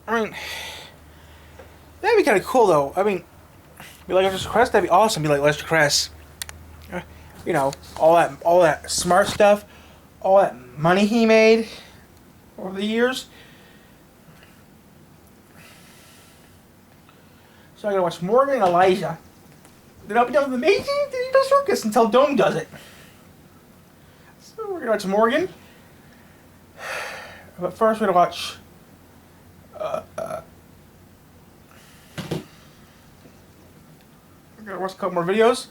I mean, that'd be kind of cool though. I mean, be like Lester Crest. That'd be awesome. Be like Lester Crest. You know, all that smart stuff, all that money he made over the years. So I gotta watch Morgan and Elijah. Then I'll be done with Amazing Digital Circus until Dome does it. So we're gonna watch Morgan. But first we're gonna watch. We're gonna watch a couple more videos,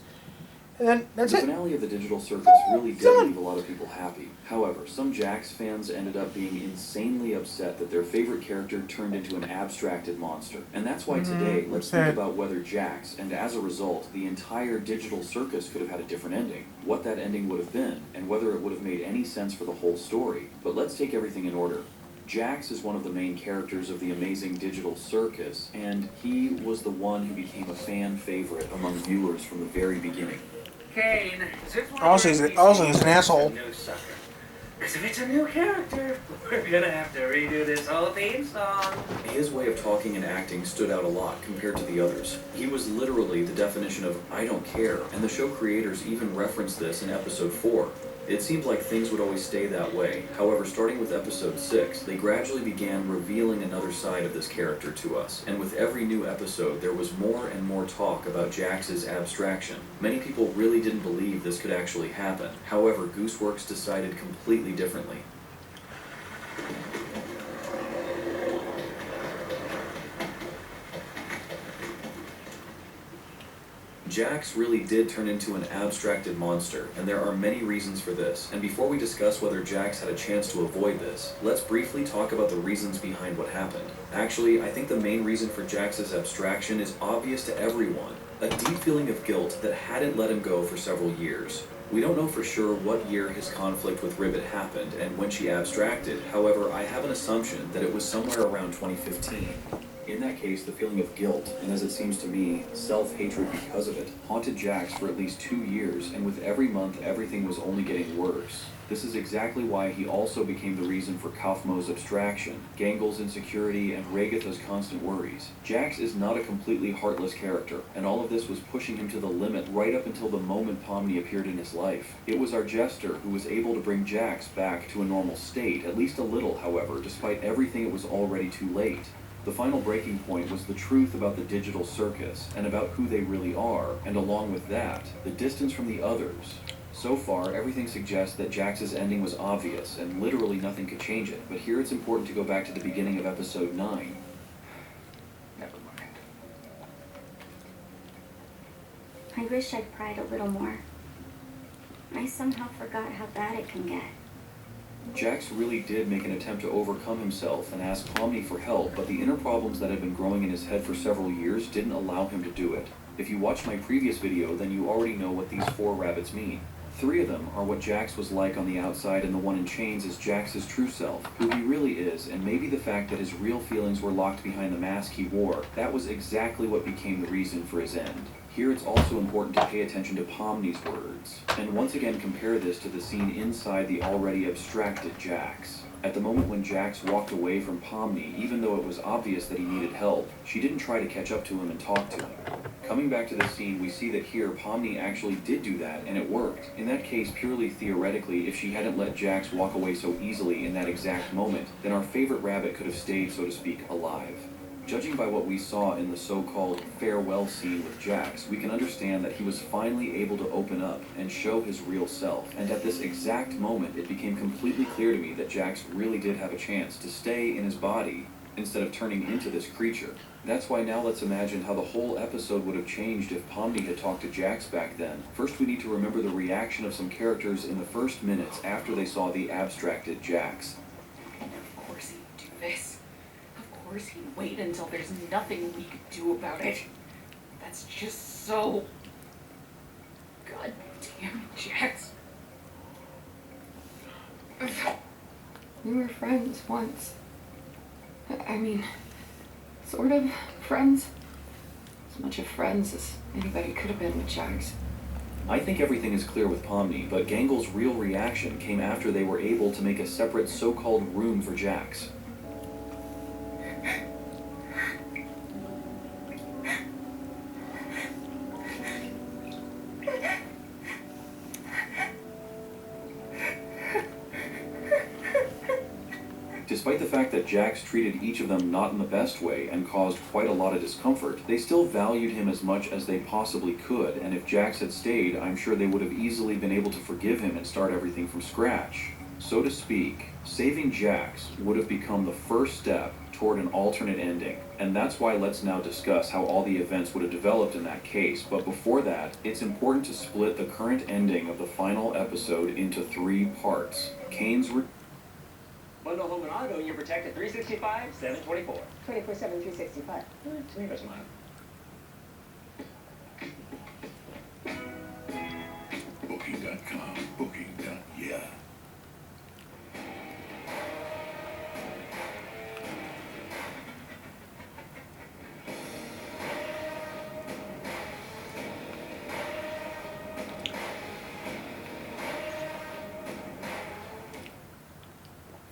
and then that's The it. finale of the Digital Circus really did leave a lot of people happy. However, some Jax fans ended up being insanely upset that their favorite character turned into an abstracted monster. And that's why today, let's think about whether Jax, and as a result, the entire Digital Circus could have had a different ending, what that ending would have been, and whether it would have made any sense for the whole story. But let's take everything in order. Jax is one of the main characters of the Amazing Digital Circus, and he was the one who became a fan favorite among viewers from the very beginning. Kane, Also, he's an asshole. Because if it's a new character, we're gonna have to redo this whole theme song. His way of talking and acting stood out a lot compared to the others. He was literally the definition of I don't care, and the show creators even referenced this in episode 4. It seemed like things would always stay that way. However, starting with episode 6, they gradually began revealing another side of this character to us. And with every new episode, there was more and more talk about Jax's abstraction. Many people really didn't believe this could actually happen. However, Gooseworks decided completely differently. Jax really did turn into an abstracted monster, and there are many reasons for this. And before we discuss whether Jax had a chance to avoid this, let's briefly talk about the reasons behind what happened. Actually, I think the main reason for Jax's abstraction is obvious to everyone. A deep feeling of guilt that hadn't let him go for several years. We don't know for sure what year his conflict with Ribbit happened and when she abstracted, however, I have an assumption that it was somewhere around 2015. In that case, the feeling of guilt, and as it seems to me, self-hatred because of it, haunted Jax for at least 2 years, and with every month, everything was only getting worse. This is exactly why he also became the reason for Kaufmo's abstraction, Gangle's insecurity, and Ragatha's constant worries. Jax is not a completely heartless character, and all of this was pushing him to the limit right up until the moment Pomni appeared in his life. It was our Jester who was able to bring Jax back to a normal state, at least a little, however, despite everything it was already too late. The final breaking point was the truth about the Digital Circus, and about who they really are, and along with that, the distance from the others. So far, everything suggests that Jax's ending was obvious, and literally nothing could change it, but here it's important to go back to the beginning of episode 9. Never mind. I wish I'd cried a little more. I somehow forgot how bad it can get. Jax really did make an attempt to overcome himself and ask Pomni for help, but the inner problems that had been growing in his head for several years didn't allow him to do it. If you watched my previous video, then you already know what these 4 rabbits mean. 3 of them are what Jax was like on the outside, and the one in chains is Jax's true self, who he really is, and maybe the fact that his real feelings were locked behind the mask he wore, that was exactly what became the reason for his end. Here it's also important to pay attention to Pomni's words, and once again compare this to the scene inside the already abstracted Jax. At the moment when Jax walked away from Pomni, even though it was obvious that he needed help, she didn't try to catch up to him and talk to him. Coming back to this scene, we see that here Pomni actually did do that, and it worked. In that case, purely theoretically, if she hadn't let Jax walk away so easily in that exact moment, then our favorite rabbit could have stayed, so to speak, alive. Judging by what we saw in the so-called farewell scene with Jax, we can understand that he was finally able to open up and show his real self. And at this exact moment, it became completely clear to me that Jax really did have a chance to stay in his body instead of turning into this creature. That's why now let's imagine how the whole episode would have changed if Pomni had talked to Jax back then. First, we need to remember the reaction of some characters in the first minutes after they saw the abstracted Jax. And of course he'd do this. Of course he'd wait until there's nothing we could do about it. That's just so... God damn it, Jax. We were friends once. I mean, sort of friends. As much of friends as anybody could have been with Jax. I think everything is clear with Pomni, but Gangle's real reaction came after they were able to make a separate so-called room for Jax. Despite the fact that Jax treated each of them not in the best way and caused quite a lot of discomfort, they still valued him as much as they possibly could, and if Jax had stayed, I'm sure they would have easily been able to forgive him and start everything from scratch. So to speak, saving Jax would have become the first step toward an alternate ending, and that's why let's now discuss how all the events would have developed in that case. But before that, it's important to split the current ending of the final episode into 3 parts. Bundle home and auto, you're protected 365, 724. 24/7, 365. To me, that's mine. Booking.com, booking.yeah.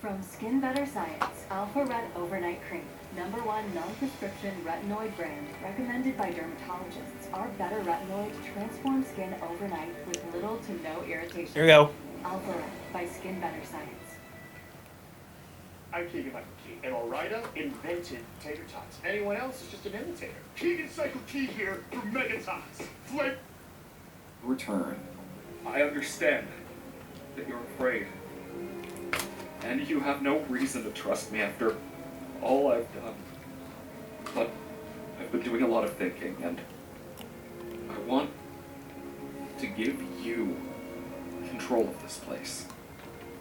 From Skin Better Science, Alpha Ret Overnight Cream. #1 non-prescription retinoid brand recommended by dermatologists. Our Better Retinoid transforms skin overnight with little to no irritation. Here we go. Alpha Ret by Skin Better Science. I'm Keegan Michael Key, and Ore-Ida invented tater tots. Anyone else is just an imitator. Keegan Psycho Key here for Mega Tots. Flip. Return. I understand that you're afraid. And you have no reason to trust me after all I've done. But I've been doing a lot of thinking, and I want to give you control of this place.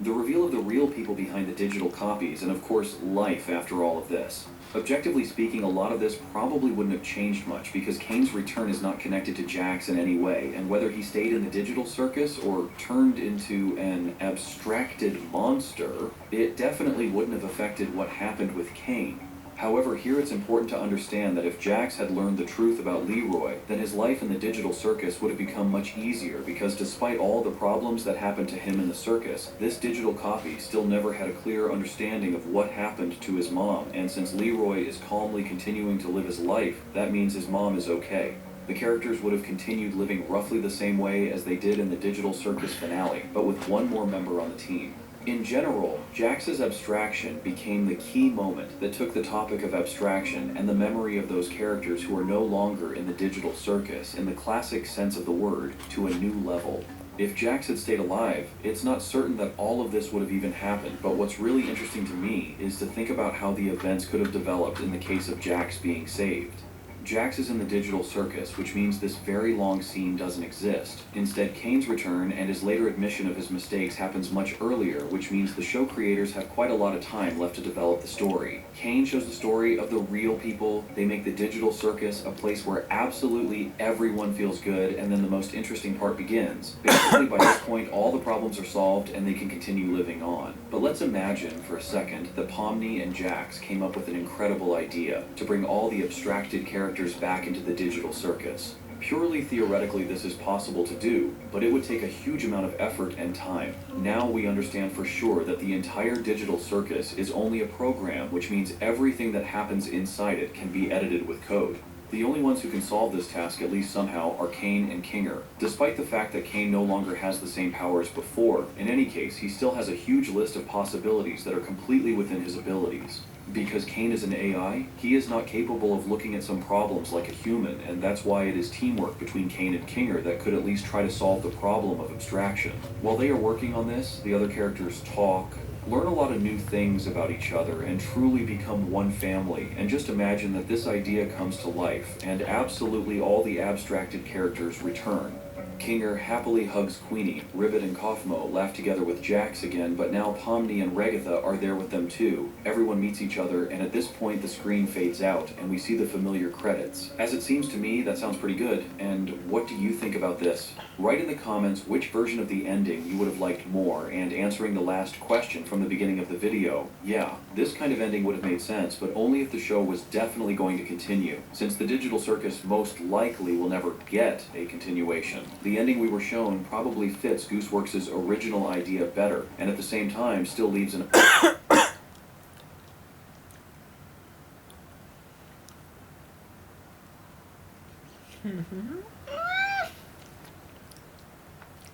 The reveal of the real people behind the digital copies, and of course, life after all of this. Objectively speaking, a lot of this probably wouldn't have changed much because Kane's return is not connected to Jax in any way, and whether he stayed in the digital circus or turned into an abstracted monster, it definitely wouldn't have affected what happened with Kane. However, here it's important to understand that if Jax had learned the truth about Leroy, then his life in the digital circus would have become much easier because despite all the problems that happened to him in the circus, this digital copy still never had a clear understanding of what happened to his mom, and since Leroy is calmly continuing to live his life, that means his mom is okay. The characters would have continued living roughly the same way as they did in the digital circus finale, but with one more member on the team. In general, Jax's abstraction became the key moment that took the topic of abstraction and the memory of those characters who are no longer in the digital circus, in the classic sense of the word, to a new level. If Jax had stayed alive, it's not certain that all of this would have even happened, but what's really interesting to me is to think about how the events could have developed in the case of Jax being saved. Jax is in the digital circus, which means this very long scene doesn't exist. Instead, Kane's return and his later admission of his mistakes happens much earlier, which means the show creators have quite a lot of time left to develop the story. Kane shows the story of the real people, they make the digital circus a place where absolutely everyone feels good, and then the most interesting part begins. Basically, by this point, all the problems are solved and they can continue living on. But let's imagine for a second that Pomni and Jax came up with an incredible idea to bring all the abstracted characters back into the digital circus. Purely theoretically, this is possible to do, but it would take a huge amount of effort and time. Now we understand for sure that the entire digital circus is only a program, which means everything that happens inside it can be edited with code. The only ones who can solve this task, at least somehow, are Kane and Kinger. Despite the fact that Kane no longer has the same power as before, in any case, he still has a huge list of possibilities that are completely within his abilities. Because Kane is an AI, he is not capable of looking at some problems like a human, and that's why it is teamwork between Kane and Kinger that could at least try to solve the problem of abstraction. While they are working on this, the other characters talk, learn a lot of new things about each other, and truly become one family. And just imagine that this idea comes to life, and absolutely all the abstracted characters return. Kinger happily hugs Queenie, Ribbit and Kaufmo laugh together with Jax again, but now Pomni and Regatha are there with them too. Everyone meets each other, and at this point the screen fades out, and we see the familiar credits. As it seems to me, that sounds pretty good, and what do you think about this? Write in the comments which version of the ending you would have liked more, and answering the last question from the beginning of the video. Yeah, this kind of ending would have made sense, but only if the show was definitely going to continue, since the digital circus most likely will never get a continuation. The ending we were shown probably fits Gooseworks' original idea better, and at the same time still leaves an...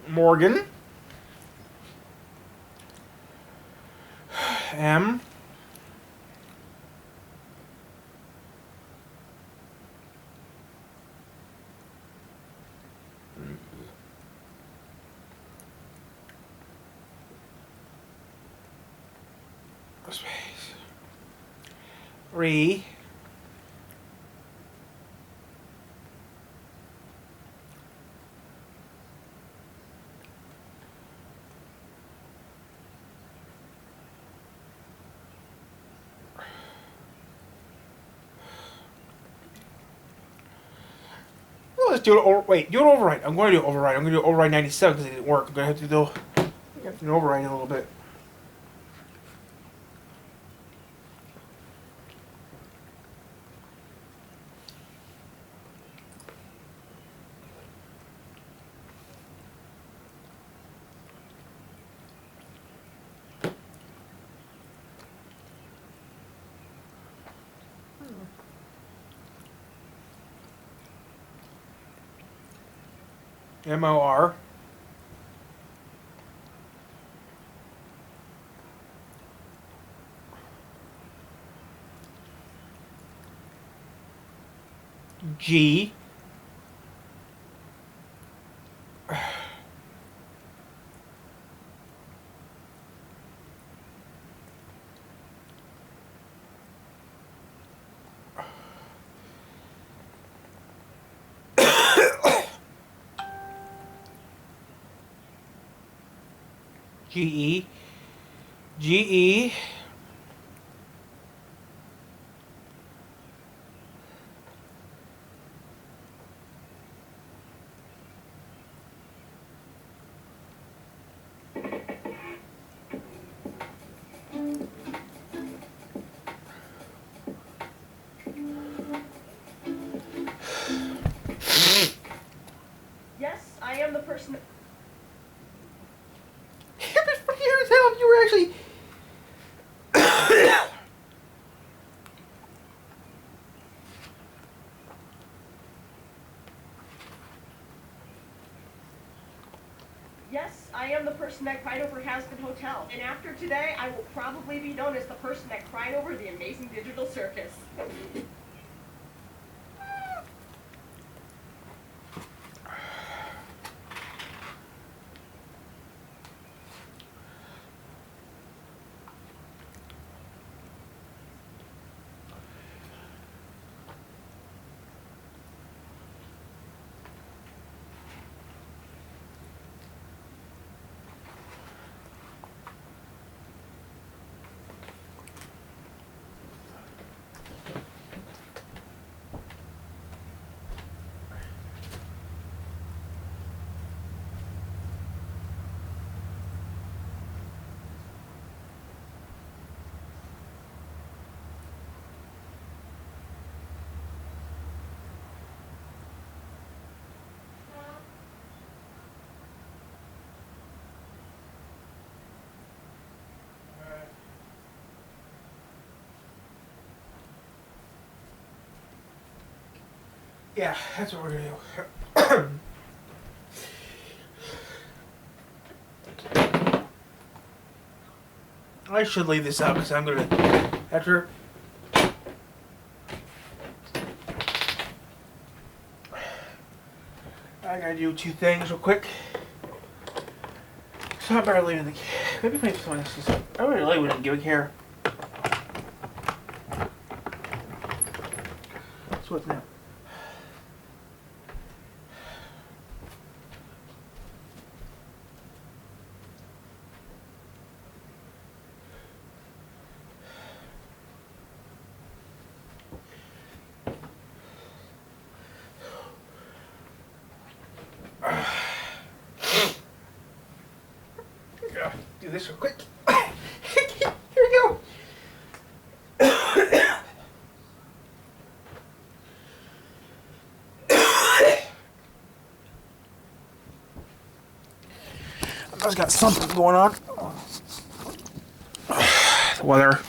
Morgan. M. Space. Re. Well, let's do it. Wait, do an override. I'm going to do an override. I'm going to do override 97 because it didn't work. I'm going to have to do an override in a little bit. MOR. G. GE. GE. Yes, I am the person that... You were actually... Yes, I am the person that cried over Hazbin Hotel. And after today, I will probably be known as the person that cried over the amazing digital circus. Yeah, that's what we're gonna do. I should leave this out because I'm gonna after. I gotta do two things real quick. So I better leave the. Maybe play someone else. I really wouldn't give a care. So what's now? Do this real quick. Here we go. I've got something going on. The weather.